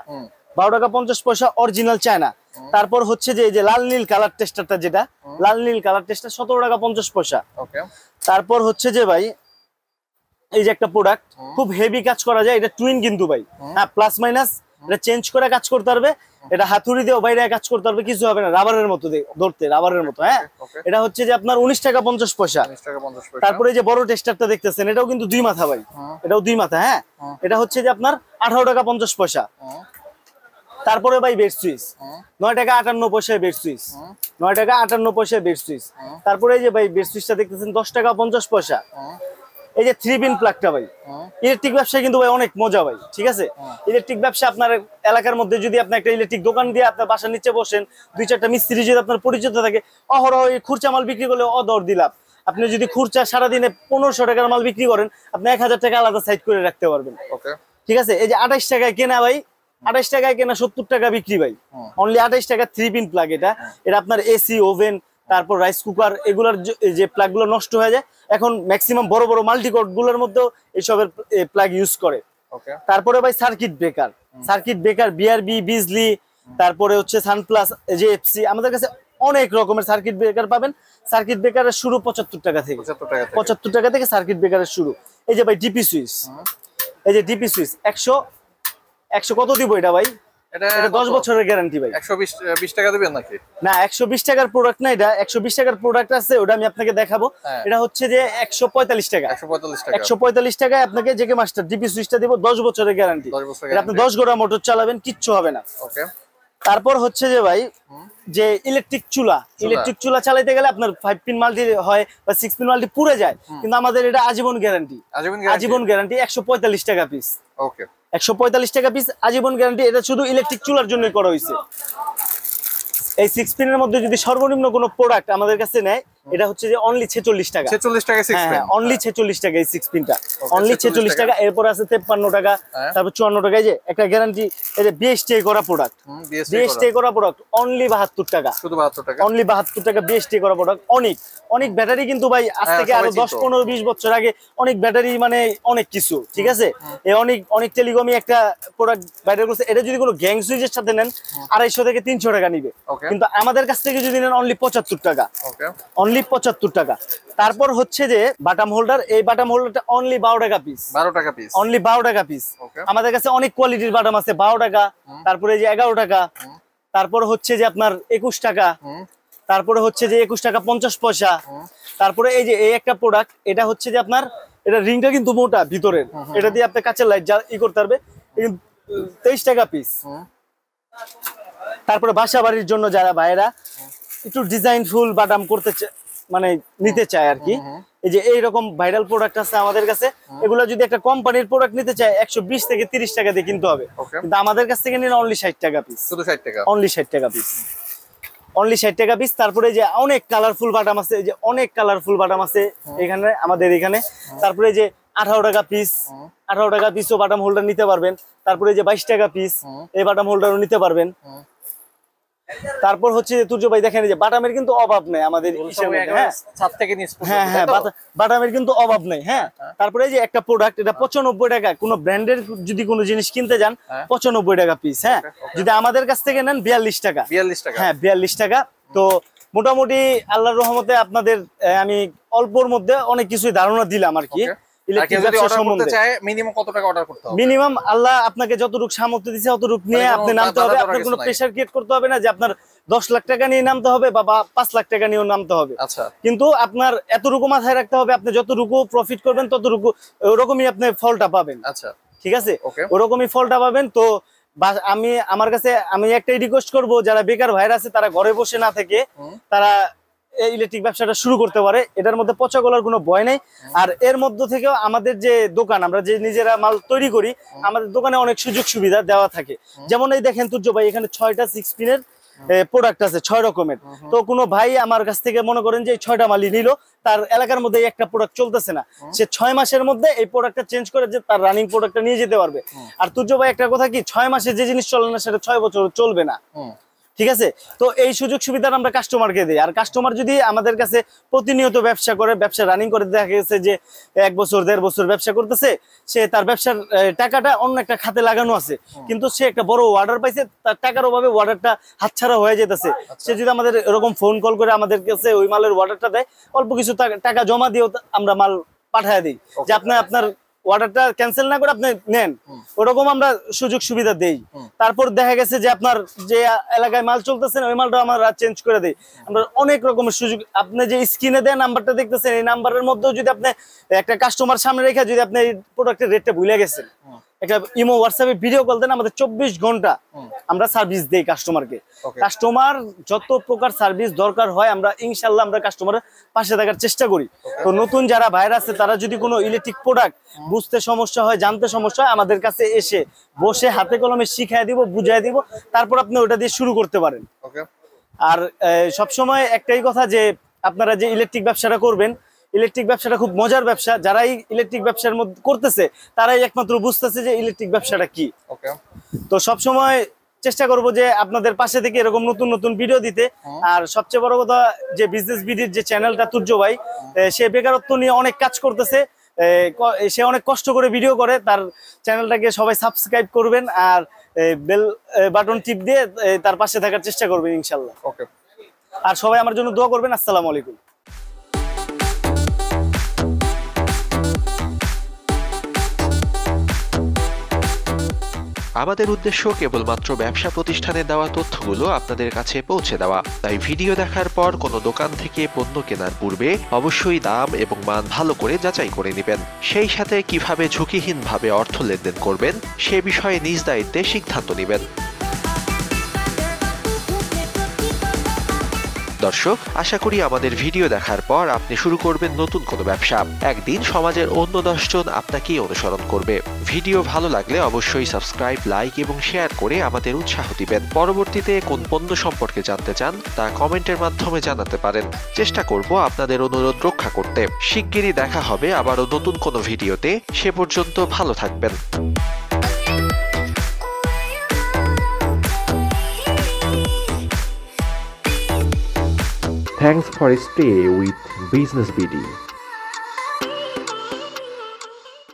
12 টাকা 50 পয়সা অরিজিনাল চায়না। তারপর হচ্ছে যে এই যে লাল নীল কালার টেস্টারটা, যেটা লাল নীল কালার টেস্টার 17 টাকা 50 পয়সা। তারপর হচ্ছে যে ভাই এই যে একটা প্রোডাক্ট খুব হেভি কাজ করা যায়, এটা টুইন কিন্তু ভাই। হ্যাঁ, প্লাস মাইনাস এটা চেঞ্জ করে কাজ করতে পারবে। এটা হাতুড়ি দিয়ে বাইরে কাজ করতে পারবে, কিছু হবে না, রাবারের মতো ধরতে, রাবারের মতো। হ্যাঁ, এটা হচ্ছে যে আপনার 19 টাকা 50 পয়সা। তারপরে যে বড় টেস্টারটা দেখতেছেন, এটাও কিন্তু 2 মাথা ভাই, এটাও 2 মাথা। হ্যাঁ, এটা হচ্ছে যে আপনার 18 টাকা 50 পয়সা। তারপরে ভাই বেড সুইচ 9 টাকা 58 পয়সায় বেড সুইচ। 9 টাকা 58 পয়সায় বেড সুইচ। তারপরে এই যে ভাই বেড সুইচটা দেখতেছেন 10 টাকা 50 পয়সা। এই যে 3 পিন প্লাগটা ভাই, ইলেকট্রিক ব্যবসা কিন্তু ভাই অনেক মজা ভাই। ঠিক আছে, ইলেকট্রিক ব্যবসা আপনার এলাকার মধ্যে যদি আপনি একটা ইলেকট্রিক দোকান দিয়ে আপনার বাসার নিচে বসেন, 2-4টা মিস্ত্রি যদি আপনার পরিচিত থাকে, অহরহ এই খুরচা মাল বিক্রি করলে অদর দিলাম। আপনি যদি খুরচা সারাদিনে 1500 টাকার মাল বিক্রি করেন, আপনি 1000 টাকা আলাদা সাইড করে রাখতে পারবেন। ঠিক আছে, এই যে 28 টাকায় কেনা ভাই, 28 টাকায় কেনা 70 টাকা বিক্রি ভাই, অনলি 28 টাকা 3 পিন প্লাগ। এটা আপনার এসি, ওভেন, তারপর রাইস কুকার, এগুলার যে প্লাগ গুলো নষ্ট হয়ে যায়, এখন ম্যাক্সিমাম বড় বড় মাল্টিকট গুলোর মধ্যেও এইসবের প্লাগ ইউজ করে। তারপরে ভাই সার্কিট ব্রেকার, বিআরবি, বিজলি, তারপরে হচ্ছে সানপ্লাস, যে এফসি, আমাদের কাছে অনেক রকমের সার্কিট ব্রেকার পাবেন। সার্কিট ব্রেকারের শুরু 75 টাকা থেকে। 75 টাকা থেকে সার্কিট ব্রেকারের শুরু। এই যে ভাই ডিপি সুইচ, এই যে ডিপি সুইচ 100 কত দিব এটা ভাই? এটা 10 বছরের গ্যারান্টি ভাই। 120 টাকা দিবেন নাকি? না, 120 টাকার প্রোডাক্ট না, এটা 120 টাকার প্রোডাক্ট আছে, ওটা আমি আপনাকে দেখাবো। এটা হচ্ছে যে 145 টাকা। 145 টাকায় আপনাকে জেকে মাস্টার ডিপি সুইচটা দিব, 10 বছরের গ্যারান্টি। এটা আপনি 10 ঘন্টা মোটর চালাবেন, কিচ্ছু হবে না। তারপর হচ্ছে যে ভাই যে ইলেকট্রিক চুলা চালাইতে গেলে আপনার 5 পিন মাল্টি হয় বা 6 পিন মাল্টি পুড়ে যায়, কিন্তু আমাদের এটা আজীবন গ্যারান্টি। 145 টাকা পিস। 145 টাকা পিস আজীবন গ্যারান্টি। এটা শুধু ইলেকট্রিক চুলার জন্যই করা হয়েছে। এই 6 পিনের মধ্যে যদি সর্বনিম্ন কোনো প্রোডাক্ট আমাদের কাছে নেয়, এটা হচ্ছে যে অনলি 46 টাকা। 46 টাকা 6 পিন, অনলি 46 টাকা এই 6 পিনটা, অনলি 46 টাকা। এরপর আছে 53 টাকা, তারপর 54 টাকা। এই যে একটা গ্যারান্টি, এই যে বিএসটি করা প্রোডাক্ট, বিএসটি করা প্রোডাক্ট অনলি 72 টাকা, শুধু 72 টাকা, অনলি 72 টাকা বিএসটি করা প্রোডাক্ট। অনেক অনেক ব্যাটারি কিন্তু ভাই আজ থেকে আরো 10 15 20 বছর আগে অনেক ব্যাটারি, মানে অনেক কিছু, ঠিক আছে। এই অনেক টেলিকমই একটা প্রোডাক্ট বাইরে করছে। এটা যদি কোনো গ্যাং সুইচের সাথে নেন 250 থেকে 300 টাকা নিবে, কিন্তু আমাদের কাছ থেকে যদি নেন অনলি 75 টাকা, অনলি 75 টাকা। তারপর হচ্ছে যে বাটাম হোল্ডার, এই বাটাম হোল্ডারটা অনলি 12 টাকা পিস, 12 টাকা পিস, অনলি 12 টাকা পিস। আমাদের কাছে অনেক কোয়ালিটির বাটাম আছে, 12 টাকা, তারপরে যে 11 টাকা, তারপর হচ্ছে যে আপনার 21 টাকা, তারপরে হচ্ছে যে 21 টাকা 50 পয়সা। তারপরে এই যে এই একটা প্রোডাক্ট, এটা হচ্ছে যে আপনার, এটা রিংটা কিন্তু মোটা ভিতরের, এটা দিয়ে আপনি কাঁচের লাইট যা করতে পারবে, 23 টাকা পিস। তারপরে বাসা বাড়ির জন্য যারা ভাইরা একটু ডিজাইন ফুল বাদাম করতে মানে নিতে চায় আর কি, এই যে এইরকম ভাইরাল প্রোডাক্ট আছে আমাদের কাছে। এগুলো যদি একটা কোম্পানির প্রোডাক্ট নিতে চায় 120 থেকে 30 টাকা দিয়ে কিনতে হবে, কিন্তু আমাদের কাছ থেকে নিলে অনলি 60 টাকা পিস, শুধু 60 টাকা, অনলি 60 টাকা পিস, অনলি 60 টাকা পিস। তারপরে যে অনেক কালারফুল বাদাম আছে, এই যে অনেক কালারফুল বাদাম আছে এখানে আমাদের এখানে। তারপরে যে 18 টাকা পিস, 18 টাকা পিসও বাদাম হোল্ডার নিতে পারবেন। তারপরে যে 22 টাকা পিস এই বাদাম হোল্ডারও নিতে পারবেন। তারপর হচ্ছে তুর্য ভাই দেখেন, যে বাদামের কিন্তু অভাব নেই আমাদের বাদামের কিন্তু অভাব নেই। হ্যাঁ, তারপরে যে একটা প্রোডাক্ট, এটা 95 টাকা, কোন ব্র্যান্ডের যদি কোনো জিনিস কিনতে যান 95 টাকা পিস। হ্যাঁ, যদি আমাদের কাছ থেকে নেন 42 টাকা, 42 টাকা, হ্যাঁ 42 টাকা। তো মোটামুটি আল্লাহর রহমতে আপনাদের আমি অল্পর মধ্যে অনেক কিছুই ধারণা দিলাম আর কি। মিনিমাম আল্লাহ আপনাকে যতটুকু সামর্থ্য দিচ্ছে ততটুকু নিয়ে আপনি নামতে হবে। আপনার কোনো প্রেসার ক্রিয়েট করতে হবে না যে আপনার 10 লাখ টাকা নিয়ে নামতে হবে বা 5 লাখ টাকা নিয়েও নামতে হবে। কিন্তু আপনার এতটুকু মাথায় রাখতে হবে, আপনি যতটুকু প্রফিট করবেন ততটুকু ওরকমই আপনি ফলটা পাবেন। আচ্ছা, ঠিক আছে, ওরকমই ফলটা পাবেন। তো আমার কাছে আমি একটাই রিকোয়েস্ট করব, যারা বেকার ভাইরা আছে তারা ঘরে বসে না থেকে তারা ইলেকট্রিক ব্যবসাটা শুরু করতে পারে। এটার মধ্যে পচা গলার কোনো ভয় নেই। আর এর মধ্যে থেকেও আমাদের যে দোকান, আমরা যে নিজেরা মাল তৈরি করি, আমাদের দোকানে অনেক সুযোগ সুবিধা দেওয়া থাকে। যেমন এই দেখেন তুর্য ভাই, এখানে 6টা 6 পিনের প্রোডাক্ট আছে, 6 রকমের। তো কোনো ভাই আমার কাছ থেকে মনে করেন যে 6টা মালই নিল, তার এলাকার মধ্যে একটা প্রোডাক্ট চলতেছে না, সে 6 মাসের মধ্যে এই প্রোডাক্টটা চেঞ্জ করে যে তার রানিং প্রোডাক্টটা নিয়ে যেতে পারবে। আর তুর্য ভাই একটা কথা কি, 6 মাসে যে জিনিস চলে না সেটা 6 বছর চলবে না, ঠিক আছে। তো এই সুযোগ সুবিধা আমরা কাস্টমারকে দিই। আর কাস্টমার যদি আমাদের কাছে প্রতিনিয়ত ব্যবসা করে, ব্যবসা রানিং করে, দেখা গেছে যে 1 বছর 1.5 বছর ব্যবসা করতেছে, সে তার ব্যবসার টাকাটা অন্য একটা খাতে লাগানো আছে, কিন্তু সে একটা বড় অর্ডার পাইছে, তার টাকার অভাবে অর্ডারটা হাতছাড়া হয়ে যেতেছে। সে যদি আমাদের এরকম ফোন কল করে আমাদের কাছে ওই মালের অর্ডারটা দেয়, অল্প কিছু টাকা জমা দিয়েও আমরা মাল পাঠায় দিই, যে আপনার অর্ডারটা ক্যান্সেল না করে আপনি নেন, ওরকম আমরা সুযোগ সুবিধা দেই। তারপর দেখা গেছে যে আপনার যে এলাকায় মাল চলতেছে ওই মালটা আমরা চেঞ্জ করে দেই। আমরা অনেক রকমের সুযোগ, আপনি যে স্ক্রিনে দেয় নাম্বারটা দেখতেছেন, এই নাম্বারের মধ্যেও যদি আপনি একটা কাস্টমার সামনে রেখে যদি আপনি এই প্রোডাক্টের রেটটা ভুলে গেছেন, একটা ইমো হোয়াটসঅ্যাপে ভিডিও কল দেন, আমাদের 24 ঘন্টা আমরা সার্ভিস দেই কাস্টমারকে। কাস্টমার যত প্রকার সার্ভিস দরকার হয় আমরা ইনশাআল্লাহ আমরা কাস্টমারের পাশে থাকার চেষ্টা করি। তো নতুন যারা ভাইরা আছে তারা যদি কোনো ইলেকট্রিক প্রোডাক্ট বুঝতে সমস্যা হয়, জানতে সমস্যা হয়, আমাদের কাছে এসে বসে হাতে কলমে শিখিয়ে দিব, বুঝিয়ে দিব, তারপর আপনি ওটা দিয়ে শুরু করতে পারেন। আর সবসময় একটাই কথা, যে আপনারা যে ইলেকট্রিক ব্যবসাটা করবেন, ইলেকট্রিক ব্যবসাটা খুব মজার ব্যবসা। যারাই ইলেকট্রিক ব্যবসার মধ্যে করতেছে তারাই একমাত্র বুঝতেছে যে ইলেকট্রিক ব্যবসাটা কি। তো সবসময় চেষ্টা করব যে আপনাদের পাশে থেকে এরকম নতুন নতুন ভিডিও দিতে। আর সবচেয়ে বড় কথা, যে বিজনেস বিডির যে চ্যানেলটা তুর্য ভাই, সে বেকারত্ব নিয়ে অনেক কাজ করতেছে, সে অনেক কষ্ট করে ভিডিও করে। তার চ্যানেলটাকে সবাই সাবস্ক্রাইব করবেন আর বেল বাটন টিপ দিয়ে তার পাশে থাকার চেষ্টা করবেন ইনশাল্লাহ। আর সবাই আমার জন্য দোয়া করবেন। আসসালামু আলাইকুম। আমাদের উদ্দেশ্য কেবলমাত্র ব্যবসা প্রতিষ্ঠানে দেওয়া তথ্যগুলো আপনাদের কাছে পৌঁছে দেওয়া। তাই ভিডিও দেখার পর কোনো দোকান থেকে পণ্য কেনার পূর্বে অবশ্যই দাম এবং মান ভালো করে যাচাই করে নেবেন। সেই সাথে কিভাবে ঝুঁকিহীনভাবে অর্থ লেনদেন করবেন সে বিষয়ে নিজ দায়িত্বে সিদ্ধান্ত নেবেন। দর্শক, আশা করি আমাদের ভিডিও দেখার পর আপনি শুরু করবেন নতুন কোনো ব্যবসা। একদিন সমাজের অন্য 10 জন আপনাকেই অনুসরণ করবে। ভিডিও ভালো লাগলে অবশ্যই সাবস্ক্রাইব, লাইক এবং শেয়ার করে আমাদের উৎসাহ দিবেন। পরবর্তীতে কোন পণ্য সম্পর্কে জানতে চান তা কমেন্টের মাধ্যমে জানাতে পারেন। চেষ্টা করব আপনাদের অনুরোধ রক্ষা করতে। শিগগিরই দেখা হবে আবারও নতুন কোনো ভিডিওতে। সে পর্যন্ত ভালো থাকবেন। Thanks for stay with Business BD.